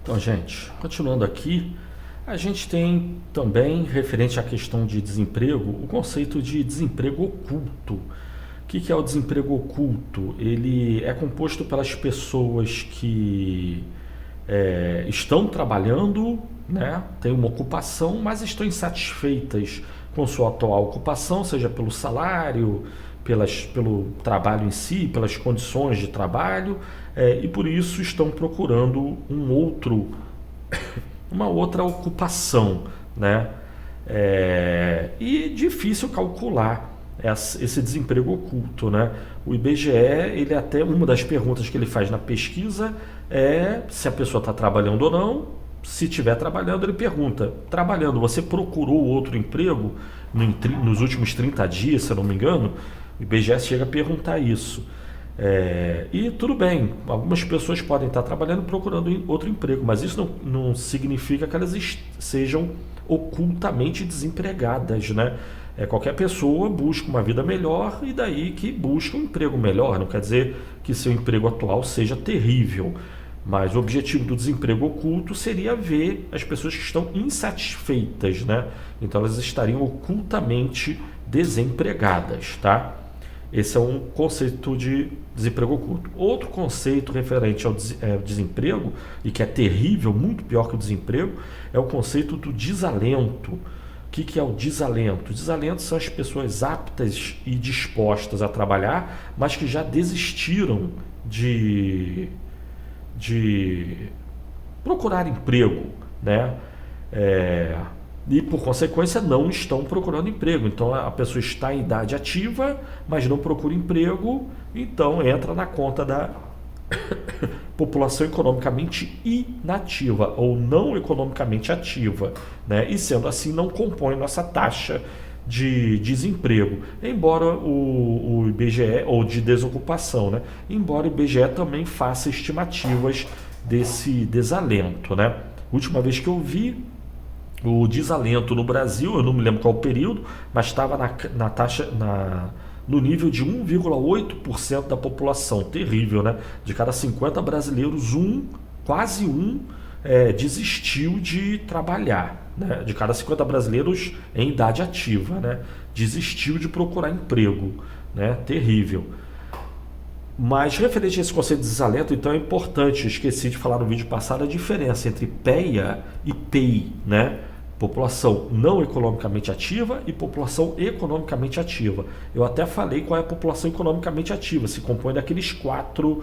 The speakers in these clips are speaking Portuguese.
Então, gente, continuando aqui, a gente tem também, referente à questão de desemprego, o conceito de desemprego oculto. O que é o desemprego oculto? Ele é composto pelas pessoas que estão trabalhando, né, têm uma ocupação, mas estão insatisfeitas com sua atual ocupação, seja pelo salário, pelo trabalho em si, pelas condições de trabalho, e por isso estão procurando uma outra ocupação, né? E difícil calcular esse desemprego oculto, né? O IBGE, ele até uma das perguntas que ele faz na pesquisa é se a pessoa está trabalhando ou não. Se estiver trabalhando, ele pergunta: trabalhando, você procurou outro emprego nos últimos 30 dias, se eu não me engano? O IBGE chega a perguntar isso. E tudo bem, algumas pessoas podem estar trabalhando procurando outro emprego, mas isso não significa que elas sejam ocultamente desempregadas, né? Qualquer pessoa busca uma vida melhor e daí que busca um emprego melhor. Não quer dizer que seu emprego atual seja terrível, mas o objetivo do desemprego oculto seria ver as pessoas que estão insatisfeitas, né? Então elas estariam ocultamente desempregadas, tá? Esse é um conceito de desemprego oculto. Outro conceito referente ao desemprego, e que é terrível, muito pior que o desemprego, é o conceito do desalento. O que é o desalento? O desalento são as pessoas aptas e dispostas a trabalhar, mas que já desistiram de procurar emprego, né? E por consequência não estão procurando emprego. Então a pessoa está em idade ativa, mas não procura emprego, então entra na conta da população economicamente inativa ou não economicamente ativa, né? E sendo assim não compõe nossa taxa de desemprego, embora o IBGE, ou de desocupação, né? Embora o IBGE também faça estimativas desse desalento, né? Última vez que eu vi o desalento no Brasil, eu não me lembro qual o período, mas estava na taxa, no nível de 1,8% da população. Terrível, né? De cada 50 brasileiros, quase um desistiu de trabalhar, né? De cada 50 brasileiros em idade ativa, né? Desistiu de procurar emprego, né? Terrível. Mas referente a esse conceito de desalento, então é importante, eu esqueci de falar no vídeo passado, a diferença entre PEA e PEI, né? População não economicamente ativa e população economicamente ativa. Eu até falei qual é a população economicamente ativa, se compõe daqueles 4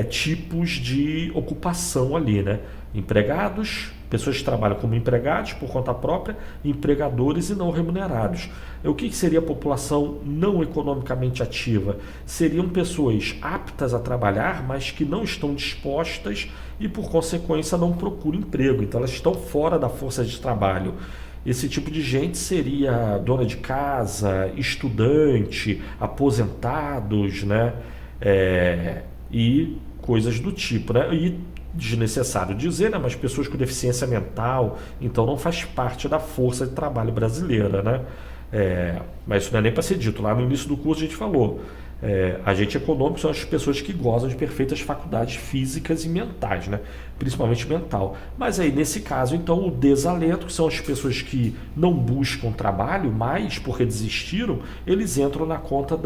tipos de ocupação ali, né? Empregados, pessoas que trabalham como empregados por conta própria, empregadores e não remunerados. O que seria a população não economicamente ativa? Seriam pessoas aptas a trabalhar, mas que não estão dispostas e, por consequência, não procuram emprego. Então, elas estão fora da força de trabalho. Esse tipo de gente seria dona de casa, estudante, aposentados, né? E coisas do tipo, né? E desnecessário dizer, né? Mas pessoas com deficiência mental, então não faz parte da força de trabalho brasileira, né? Mas isso não é nem para ser dito. Lá no início do curso a gente falou, agente econômico são as pessoas que gozam de perfeitas faculdades físicas e mentais, né? Principalmente mental. Mas aí nesse caso, então, o desalento, que são as pessoas que não buscam trabalho, mas porque desistiram, eles entram na conta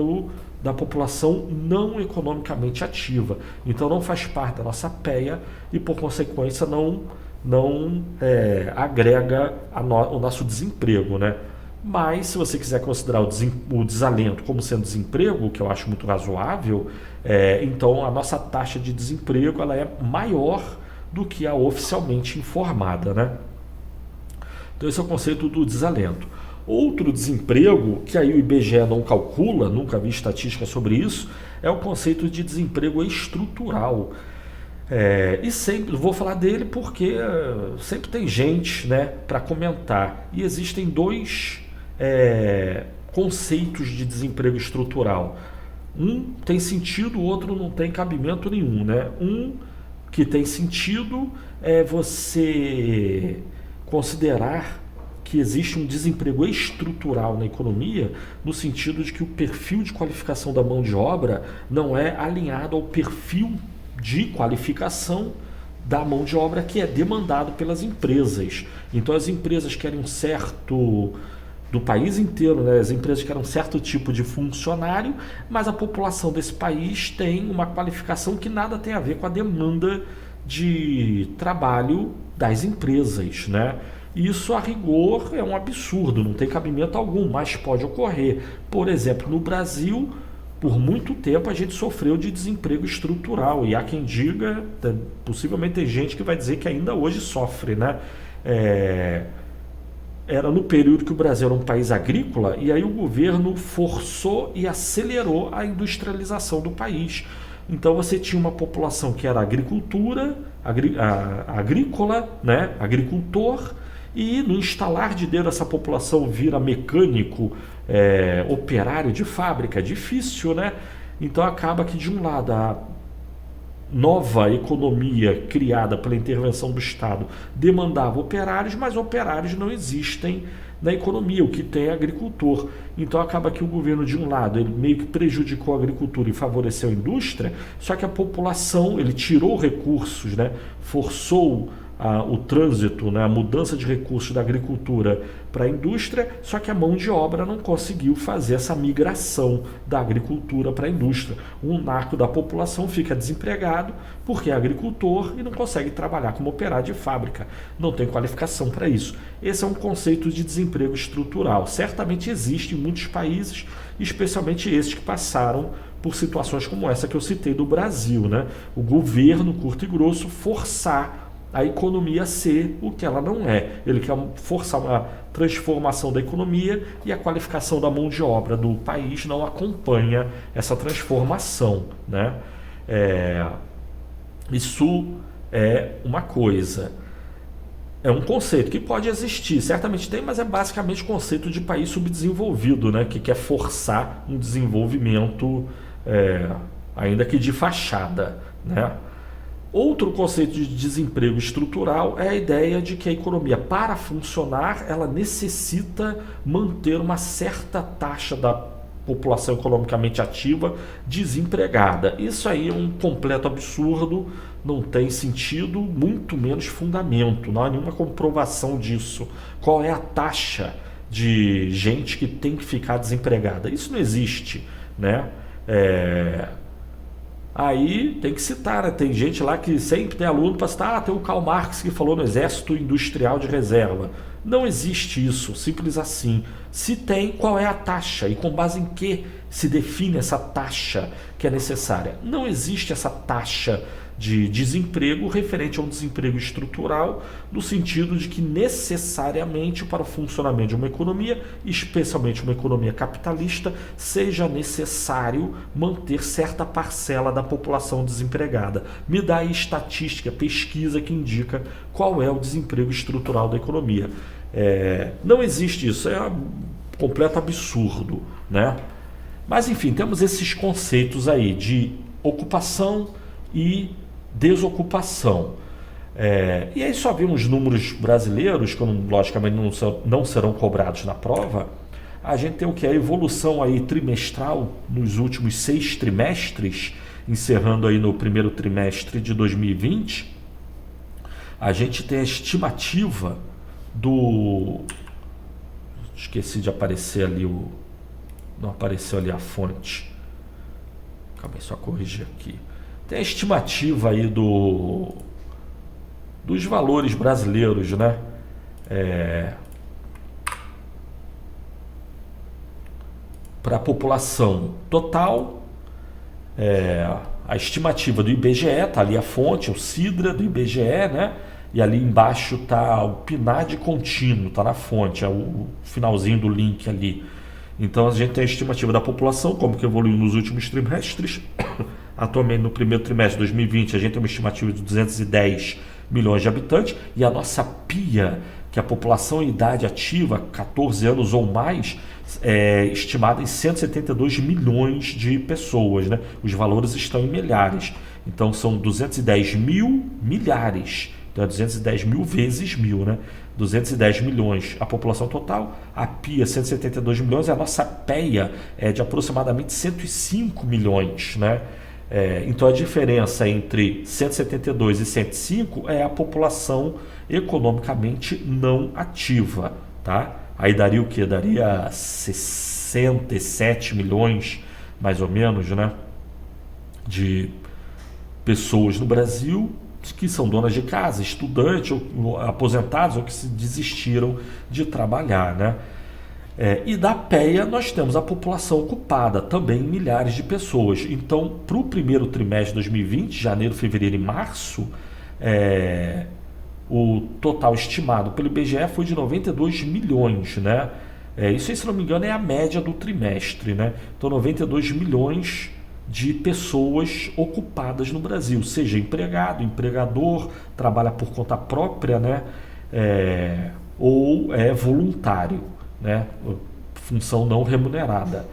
da população não economicamente ativa. Então não faz parte da nossa PEA e, por consequência, não agrega o nosso desemprego, né? Mas, se você quiser considerar o desalento como sendo desemprego, que eu acho muito razoável, então a nossa taxa de desemprego ela é maior do que a oficialmente informada, né? Então, esse é o conceito do desalento. Outro desemprego, que aí o IBGE não calcula, nunca vi estatística sobre isso, é o conceito de desemprego estrutural. E sempre vou falar dele porque sempre tem gente, né, para comentar. E existem 2 conceitos de desemprego estrutural. Um tem sentido, o outro não tem cabimento nenhum, né? Um que tem sentido é você considerar que existe um desemprego estrutural na economia, no sentido de que o perfil de qualificação da mão de obra não é alinhado ao perfil de qualificação da mão de obra que é demandado pelas empresas. Então as empresas querem um certo, do país inteiro, né? As empresas querem um certo tipo de funcionário, mas a população desse país tem uma qualificação que nada tem a ver com a demanda de trabalho das empresas, né? Isso, a rigor, é um absurdo, não tem cabimento algum, mas pode ocorrer. Por exemplo, no Brasil, por muito tempo a gente sofreu de desemprego estrutural, e há quem diga, possivelmente tem gente que vai dizer que ainda hoje sofre, né? Era no período que o Brasil era um país agrícola, e aí o governo forçou e acelerou a industrialização do país. Então você tinha uma população que era agricultura, agrícola, né? Agricultor, e no instalar de dedo essa população vira mecânico, operário de fábrica. Difícil, né? Então acaba que, de um lado, a nova economia criada pela intervenção do Estado demandava operários, mas operários não existem na economia, o que tem é agricultor. Então acaba que o governo, de um lado, ele meio que prejudicou a agricultura e favoreceu a indústria, só que a população, ele tirou recursos, né? Forçou o trânsito, né? A mudança de recursos da agricultura para a indústria, só que a mão de obra não conseguiu fazer essa migração da agricultura para a indústria. Um narco da população fica desempregado porque é agricultor e não consegue trabalhar como operário de fábrica, não tem qualificação para isso. Esse é um conceito de desemprego estrutural. Certamente existe em muitos países, especialmente esses que passaram por situações como essa que eu citei do Brasil, né? O governo, curto e grosso, forçar a economia a ser o que ela não é. Ele quer forçar uma transformação da economia e a qualificação da mão de obra do país não acompanha essa transformação, né? Isso é uma coisa. É um conceito que pode existir, certamente tem, mas é basicamente o conceito de país subdesenvolvido, né? Que quer forçar um desenvolvimento, ainda que de fachada, né? Outro conceito de desemprego estrutural é a ideia de que a economia, para funcionar, ela necessita manter uma certa taxa da população economicamente ativa desempregada. Isso aí é um completo absurdo, não tem sentido, muito menos fundamento, não há nenhuma comprovação disso. Qual é a taxa de gente que tem que ficar desempregada? Isso não existe, né? Aí tem que citar, né? Tem gente lá que sempre tem aluno para citar, tem o Karl Marx que falou no Exército Industrial de Reserva. Não existe isso, simples assim. Se tem, qual é a taxa e com base em que se define essa taxa que é necessária? Não existe essa taxa de desemprego referente a um desemprego estrutural, no sentido de que necessariamente para o funcionamento de uma economia, especialmente uma economia capitalista, seja necessário manter certa parcela da população desempregada. Me dá aí estatística, pesquisa que indica qual é o desemprego estrutural da economia. Não existe isso, é um completo absurdo, né? Mas enfim, temos esses conceitos aí de ocupação e desocupação. E aí só vimos números brasileiros, que logicamente não serão cobrados na prova. A gente tem o que? A evolução aí trimestral nos últimos 6 trimestres, encerrando aí no primeiro trimestre de 2020. A gente tem a estimativa do... Esqueci de aparecer ali não apareceu ali a fonte. Acabei só corrigir aqui. Tem a estimativa aí dos valores brasileiros, né? Para a população total, a estimativa do IBGE, está ali a fonte, o CIDRA do IBGE, né? E ali embaixo está o PNAD contínuo, está na fonte, é o finalzinho do link ali. Então a gente tem a estimativa da população, como que evoluiu nos últimos trimestres. Atualmente, no primeiro trimestre de 2020, a gente tem uma estimativa de 210 milhões de habitantes, e a nossa PIA, que é a população em idade ativa, 14 anos ou mais, é estimada em 172 milhões de pessoas, né? Os valores estão em milhares, então são 210 mil milhares, então é 210 mil vezes mil, né? 210 milhões a população total, a PIA 172 milhões, e a nossa PEA é de aproximadamente 105 milhões, né? Então a diferença entre 172 e 105 é a população economicamente não ativa, tá? Aí daria o quê? Daria 67 milhões, mais ou menos, né, de pessoas no Brasil que são donas de casa, estudantes, ou aposentados, ou que se desistiram de trabalhar, né? E da PEA nós temos a população ocupada, também milhares de pessoas. Então, para o primeiro trimestre de 2020, janeiro, fevereiro e março, o total estimado pelo IBGE foi de 92 milhões, né? Isso aí, se não me engano, é a média do trimestre, né? Então, 92 milhões de pessoas ocupadas no Brasil, seja empregado, empregador, trabalha por conta própria, né? Ou é voluntário, né? Função não remunerada.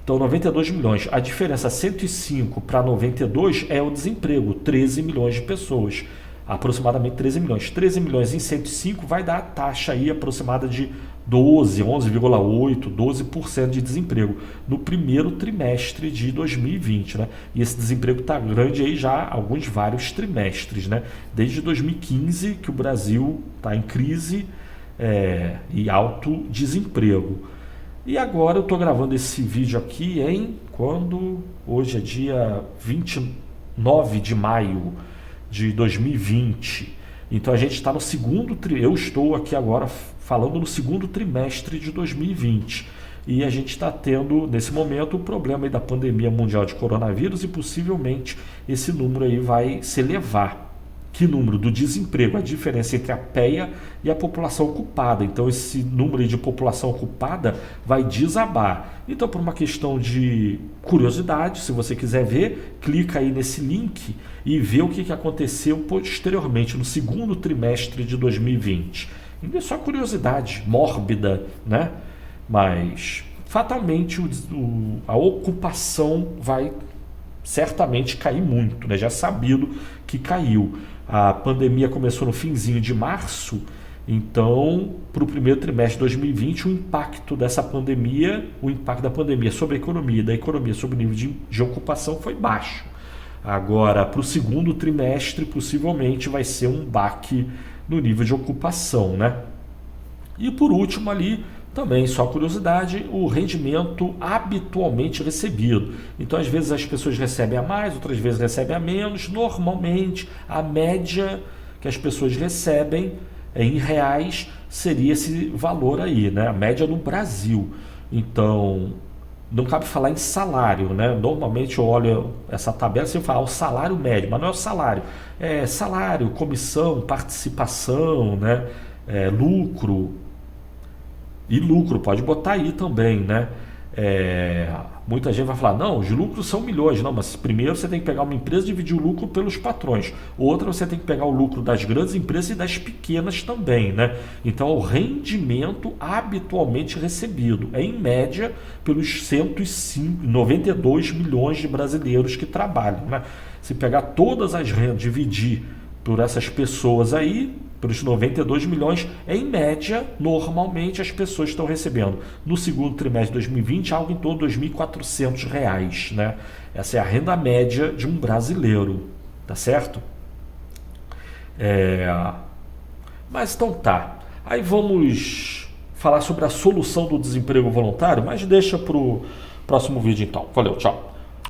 Então, 92 milhões. A diferença 105 para 92 é o desemprego, 13 milhões de pessoas. Aproximadamente 13 milhões. 13 milhões em 105 vai dar a taxa aí aproximada de 11,8%, 12% de desemprego no primeiro trimestre de 2020, né? E esse desemprego está grande aí já há vários trimestres, né? Desde 2015 que o Brasil está em crise e alto desemprego. E agora eu estou gravando esse vídeo aqui hoje é dia 29 de maio de 2020. Então a gente está no segundo trimestre, eu estou aqui agora falando no segundo trimestre de 2020. E a gente está tendo, nesse momento, o problema aí da pandemia mundial de coronavírus e possivelmente esse número aí vai se elevar. Que número? Do desemprego, a diferença entre a PEA e a população ocupada. Então esse número aí de população ocupada vai desabar. Então, por uma questão de curiosidade, se você quiser ver, clica aí nesse link e vê o que aconteceu posteriormente no segundo trimestre de 2020. E é só curiosidade mórbida, né? Mas fatalmente a ocupação vai certamente cair muito, né? Já é sabido que caiu. A pandemia começou no finzinho de março, então, para o primeiro trimestre de 2020, o impacto da pandemia sobre a economia, da economia sobre o nível de ocupação foi baixo. Agora, para o segundo trimestre, possivelmente vai ser um baque no nível de ocupação, né? E por último ali, também só curiosidade, o rendimento habitualmente recebido. Então, às vezes as pessoas recebem a mais, outras vezes recebem a menos. Normalmente, a média que as pessoas recebem em reais seria esse valor aí, né? A média no Brasil. Então, não cabe falar em salário, né? Normalmente eu olho essa tabela e falo o salário médio, mas não é o salário. É salário, comissão, participação, né? Lucro. E lucro, pode botar aí também, né? Muita gente vai falar, não, os lucros são milhões. Não, mas primeiro você tem que pegar uma empresa e dividir o lucro pelos patrões. Outra, você tem que pegar o lucro das grandes empresas e das pequenas também, né? Então, o rendimento habitualmente recebido é, em média, pelos 192 milhões de brasileiros que trabalham, né? Se pegar todas as rendas, dividir por essas pessoas aí, pelos 92 milhões, em média, normalmente as pessoas estão recebendo no segundo trimestre de 2020 algo em torno de R$ 2.400, né? Essa é a renda média de um brasileiro, tá certo? Mas então tá. Aí vamos falar sobre a solução do desemprego voluntário, mas deixa para o próximo vídeo então. Valeu, tchau.